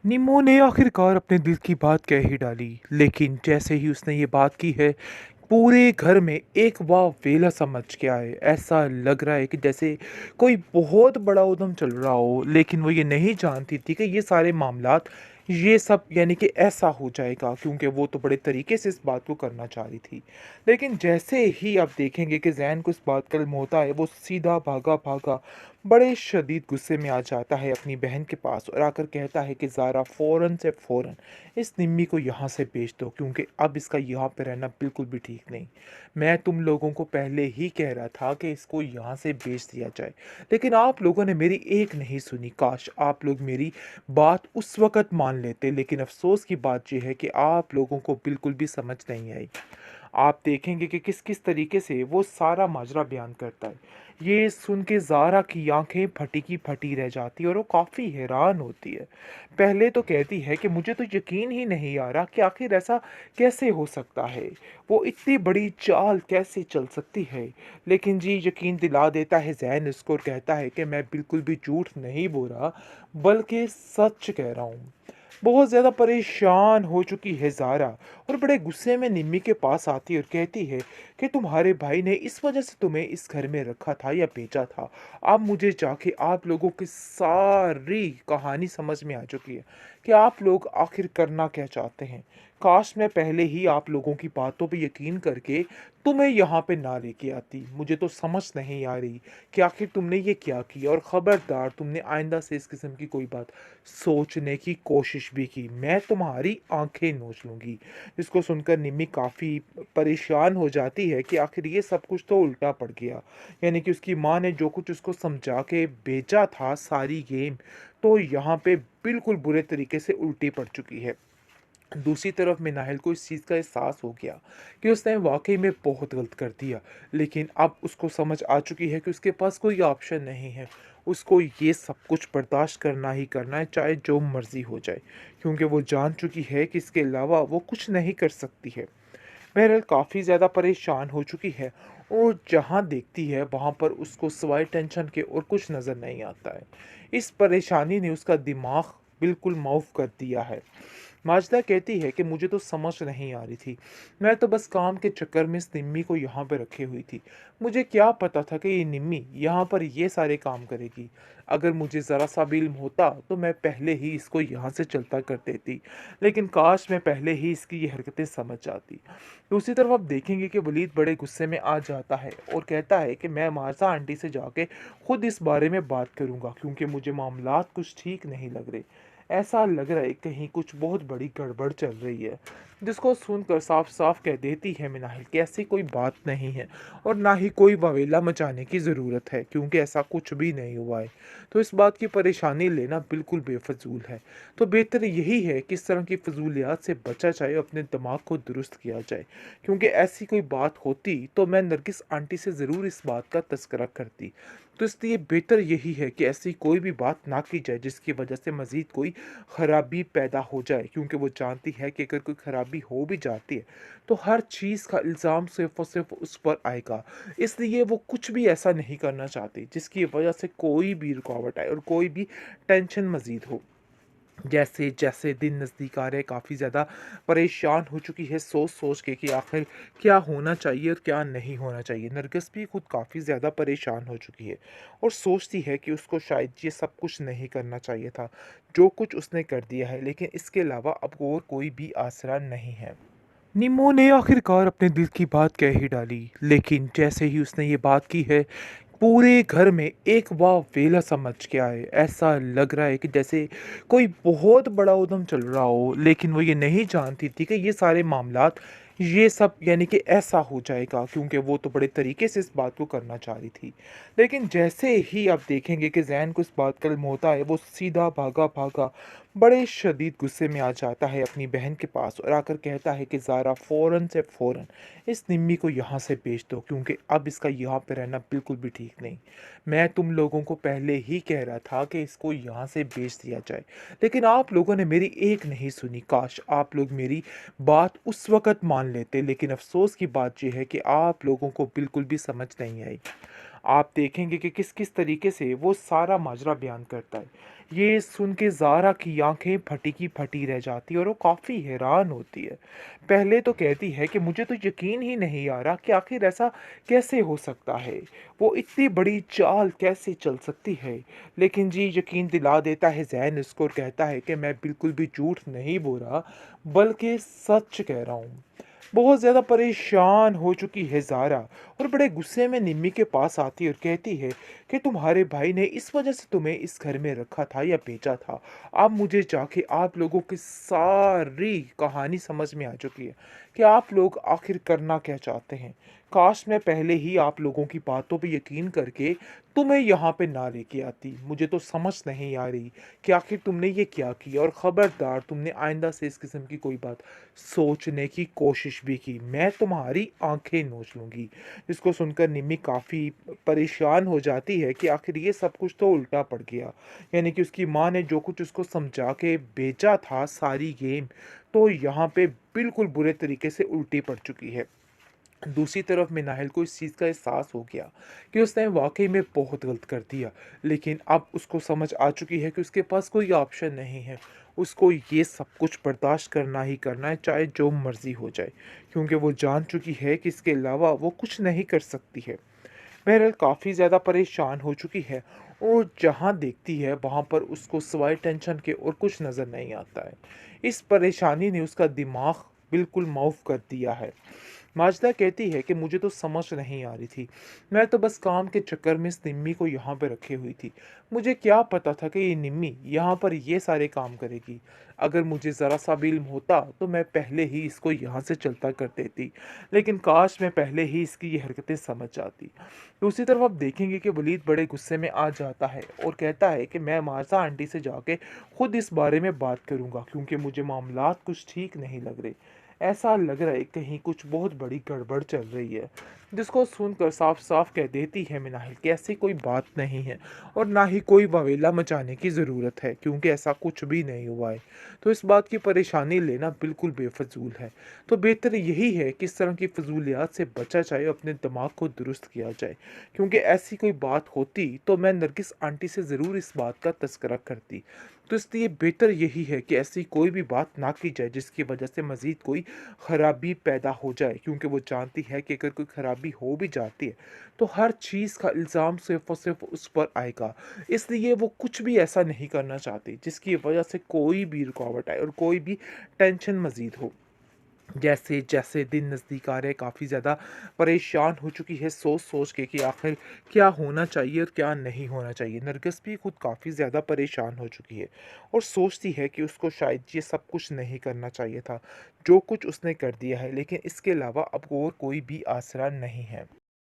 निमो ने आखिरकार अपने दिल की बात कह ही डाली, लेकिन जैसे ही उसने ये बात की है, पूरे घर में एक वावेला सा मच गया है। ऐसा लग रहा है कि जैसे कोई बहुत बड़ा उद्यम चल रहा हो, लेकिन वो ये नहीं जानती थी कि ये सारे मामलात ये सब यानी कि ऐसा हो जाएगा, क्योंकि वो तो बड़े तरीके से इस बात को करना चाह रही थी। लेकिन जैसे ही आप देखेंगे कि ज़ैन को इस बात का इल्म होता है, वो सीधा भागा-भागा बड़े शदीद गुस्से में आ जाता है अपनी बहन के पास और आकर कहता है कि ज़ारा फ़ौरन से फ़ौरन इस निम्मी को यहाँ से भेज दो, क्योंकि अब इसका यहाँ पे रहना बिल्कुल भी ठीक नहीं। मैं तुम लोगों को पहले ही कह रहा था कि इसको यहाँ से भेज दिया जाए, लेकिन आप लोगों ने मेरी एक नहीं सुनी। काश आप लोग मेरी बात उस वक़्त मान लेते, लेकिन अफ़सोस की बात ये है कि आप लोगों को बिल्कुल भी समझ नहीं आई। आप देखेंगे कि किस-किस तरीके से वो सारा माजरा बयान करता है। ये सुन के ज़ारा की आँखें फटी की फटी रह जाती है और वो काफ़ी हैरान होती है। पहले तो कहती है कि मुझे तो यकीन ही नहीं आ रहा कि आखिर ऐसा कैसे हो सकता है? वो इतनी बड़ी चाल कैसे चल सकती है? लेकिन जी यकीन दिला देता है ज़ैन उसको और कहता है कि मैं बिल्कुल भी झूठ नहीं बोल रहा, बल्कि सच कह रहा हूँ। बहुत ज़्यादा परेशान हो चुकी है ज़ारा और बड़े गुस्से में निम्मी के पास आती है और कहती है कि तुम्हारे भाई ने इस वजह से तुम्हें इस घर में रखा था या भेजा था। अब मुझे जाके आप लोगों की सारी कहानी समझ में आ चुकी है कि आप लोग आखिर करना क्या चाहते हैं। काश मैं पहले ही आप लोगों की बातों पे यकीन करके तुम्हें यहाँ पे ना लेके आती। मुझे तो समझ नहीं आ रही कि आखिर तुमने ये क्या किया, और ख़बरदार तुमने आइंदा से इस किस्म की कोई बात सोचने की कोशिश भी की, मैं तुम्हारी आँखें नोच लूँगी। जिसको सुनकर निम्मी काफ़ी परेशान हो जाती है कि आखिर ये सब कुछ तो उल्टा पड़ गया। यानी कि उसकी माँ ने जो कुछ उसको समझा के भेजा था सारी गेम, तो यहाँ पे बिल्कुल बुरे तरीके से उल्टी पड़ चुकी है। दूसरी तरफ मिनाहिल को इस चीज़ का एहसास हो गया कि उसने वाक़ई में बहुत गलत कर दिया, लेकिन अब उसको समझ आ चुकी है कि उसके पास कोई ऑप्शन नहीं है। उसको ये सब कुछ बर्दाश्त करना ही करना है, चाहे जो मर्ज़ी हो जाए, क्योंकि वो जान चुकी है कि इसके अलावा वो कुछ नहीं कर सकती है। बहरहाल काफ़ी ज़्यादा परेशान हो चुकी है और जहाँ देखती है वहाँ पर उसको सिवाय टेंशन के और कुछ नज़र नहीं आता है। इस परेशानी ने उसका दिमाग बिल्कुल माउफ कर दिया है। माजदा कहती है कि मुझे तो समझ नहीं आ रही थी। मैं तो बस काम के चक्कर में इस निम्मी को यहाँ पे रखे हुई थी। मुझे क्या पता था कि ये निम्मी यहाँ पर ये सारे काम करेगी। अगर मुझे ज़रा-सा भी इल्म होता तो मैं पहले ही इसको यहाँ से चलता कर देती। लेकिन काश मैं पहले ही इसकी ये हरकतें समझ जाती। दूसरी तरफ आप देखेंगे कि वलीद बड़े गुस्से में आ जाता है और कहता है कि मैं मार्ज़ा आंटी से जाके खुद इस बारे में बात करूँगा, क्योंकि मुझे मामलात कुछ ठीक नहीं लग रहे। ऐसा लग रहा है कहीं कुछ बहुत बड़ी गड़बड़ चल रही है। जिसको सुनकर साफ-साफ कह देती है मिनाहिल कि ऐसी कोई बात नहीं है और ना ही कोई वावेला मचाने की ज़रूरत है, क्योंकि ऐसा कुछ भी नहीं हुआ है। तो इस बात की परेशानी लेना बिल्कुल बेफिज़ूल है। तो बेहतर यही है कि इस तरह की फ़िज़ूलियात से बचा जाए और अपने दिमाग को दुरुस्त किया जाए, क्योंकि ऐसी कोई बात होती तो मैं नरगिस आंटी से ज़रूर इस बात का तज़किरा करती। तो इसलिए बेहतर यही है कि ऐसी कोई भी बात ना की जाए जिसकी वजह से मज़ीद कोई ख़राबी पैदा हो जाए, क्योंकि वो जानती है कि अगर कोई ख़राबी हो भी जाती है तो हर चीज़ का इल्ज़ाम सिर्फ़ और सिर्फ़ उस पर आएगा। इसलिए वो कुछ भी ऐसा नहीं करना चाहती जिसकी वजह से कोई भी रुकावट आए और कोई भी टेंशन मज़ीद हो। जैसे-जैसे दिन नज़दीक आ रहे हैं, काफ़ी ज़्यादा परेशान हो चुकी है सोच-सोच के कि आखिर क्या होना चाहिए और क्या नहीं होना चाहिए। नरगिस भी खुद काफ़ी ज़्यादा परेशान हो चुकी है और सोचती है कि उसको शायद ये सब कुछ नहीं करना चाहिए था। जो कुछ उसने कर दिया है, लेकिन इसके अलावा अब और कोई भी आसरा नहीं है। निमो ने आखिरकार अपने दिल की बात कह ही डाली, लेकिन जैसे ही उसने ये बात की है, पूरे घर में एक वावेला सा मच गया है। ऐसा लग रहा है कि जैसे कोई बहुत बड़ा उद्यम चल रहा हो, लेकिन वो ये नहीं जानती थी कि ये सारे मामलात ये सब यानी कि ऐसा हो जाएगा, क्योंकि वो तो बड़े तरीके से इस बात को करना चाह रही थी। लेकिन जैसे ही आप देखेंगे कि ज़ैन को इस बात का इल्म होता है, वो सीधा भागा-भागा बड़े शदीद गुस्से में आ जाता है अपनी बहन के पास और आकर कहता है कि ज़ारा फ़ौरन से फ़ौरन इस निम्मी को यहाँ से भेज दो, क्योंकि अब इसका यहाँ पे रहना बिल्कुल भी ठीक नहीं। मैं तुम लोगों को पहले ही कह रहा था कि इसको यहाँ से भेज दिया जाए, लेकिन आप लोगों ने मेरी एक नहीं सुनी। काश आप लोग मेरी बात उस वक़्त मान लेते, लेकिन अफ़सोस की बात ये है कि आप लोगों को बिल्कुल भी समझ नहीं आई। आप देखेंगे कि किस-किस तरीके से वो सारा माजरा बयान करता है। ये सुन के ज़ारा की आँखें फटी की फटी रह जाती हैं और वो काफ़ी हैरान होती है। पहले तो कहती है कि मुझे तो यकीन ही नहीं आ रहा कि आखिर ऐसा कैसे हो सकता है? वो इतनी बड़ी चाल कैसे चल सकती है? लेकिन जी यकीन दिला देता है ज़ैन उसको और कहता है कि मैं बिल्कुल भी झूठ नहीं बोल रहा, बल्कि सच कह रहा हूँ। बहुत ज़्यादा परेशान हो चुकी है ज़ारा और बड़े गुस्से में निम्मी के पास आती है और कहती है कि तुम्हारे भाई ने इस वजह से तुम्हें इस घर में रखा था या भेजा था। अब मुझे जाके आप लोगों की सारी कहानी समझ में आ चुकी है कि आप लोग आखिर करना क्या चाहते हैं। काश मैं पहले ही आप लोगों की बातों पे यकीन करके तुम्हें यहाँ पे ना लेके आती। मुझे तो समझ नहीं आ रही कि आखिर तुमने ये क्या किया और ख़बरदार तुमने आइंदा से इस किस्म की कोई बात सोचने की कोशिश भी की, मैं तुम्हारी आँखें नोच लूँगी। जिसको सुनकर निम्मी काफ़ी परेशान हो जाती है कि आखिर ये सब कुछ तो उल्टा पड़ गया। यानी कि उसकी माँ ने जो कुछ उसको समझा के भेजा था सारी गेम, तो यहाँ पे बिल्कुल बुरे तरीके से उल्टी पड़ चुकी है। दूसरी तरफ मिनाहिल को इस चीज़ का एहसास हो गया कि उसने वाक़ई में बहुत गलत कर दिया। लेकिन अब उसको समझ आ चुकी है कि उसके पास कोई ऑप्शन नहीं है। उसको ये सब कुछ बर्दाश्त करना ही करना है, चाहे जो मर्ज़ी हो जाए। क्योंकि वो जान चुकी है कि इसके अलावा वो कुछ नहीं कर सकती है। बहरहाल काफ़ी ज़्यादा परेशान हो चुकी है और जहाँ देखती है वहाँ पर उसको सिवाय टेंशन के और कुछ नज़र नहीं आता है। इस परेशानी ने उसका दिमाग बिल्कुल माउफ़ कर दिया है। माजदा कहती है कि मुझे तो समझ नहीं आ रही थी। मैं तो बस काम के चक्कर में इस निम्मी को यहाँ पे रखे हुई थी। मुझे क्या पता था कि ये निम्मी यहाँ पर ये सारे काम करेगी। अगर मुझे ज़रा-सा भी इल्म होता तो मैं पहले ही इसको यहाँ से चलता कर देती। लेकिन काश मैं पहले ही इसकी ये हरकतें समझ जाती। दूसरी तरफ आप देखेंगे कि वलीद बड़े गुस्से में आ जाता है और कहता है कि मैं मार्ज़ा आंटी से जाके खुद इस बारे में बात करूँगा क्योंकि मुझे मामलात कुछ ठीक नहीं लग रहे। ऐसा लग रहा है कहीं कुछ बहुत बड़ी गड़बड़ चल रही है। जिसको सुनकर साफ-साफ कह देती है मिनाहिल कि ऐसी कोई बात नहीं है और ना ही कोई बवेला मचाने की ज़रूरत है क्योंकि ऐसा कुछ भी नहीं हुआ है। तो इस बात की परेशानी लेना बिल्कुल बेफ़िज़ूल है। तो बेहतर यही है कि इस तरह की फ़िज़ूलियात से बचा जाए और अपने दिमाग को दुरुस्त किया जाए। क्योंकि ऐसी कोई बात होती तो मैं नरगिस आंटी से ज़रूर इस बात का तज़किरा करती। तो इसलिए बेहतर यही है कि ऐसी कोई भी बात ना की जाए जिसकी वजह से मज़ीद कोई ख़राबी पैदा हो जाए क्योंकि वो जानती है कि अगर कोई ख़राबी हो भी जाती है तो हर चीज़ का इल्ज़ाम सिर्फ़ और सिर्फ़ उस पर आएगा। इसलिए वो कुछ भी ऐसा नहीं करना चाहती जिसकी वजह से कोई भी रुकावट आए और कोई भी टेंशन मज़ीद हो। जैसे-जैसे दिन नज़दीक आ रहे हैं काफ़ी ज़्यादा परेशान हो चुकी है सोच-सोच के कि आखिर क्या होना चाहिए और क्या नहीं होना चाहिए। नरगिस भी खुद काफ़ी ज़्यादा परेशान हो चुकी है और सोचती है कि उसको शायद ये सब कुछ नहीं करना चाहिए था। जो कुछ उसने कर दिया है लेकिन इसके अलावा अब और कोई भी आसरा नहीं है।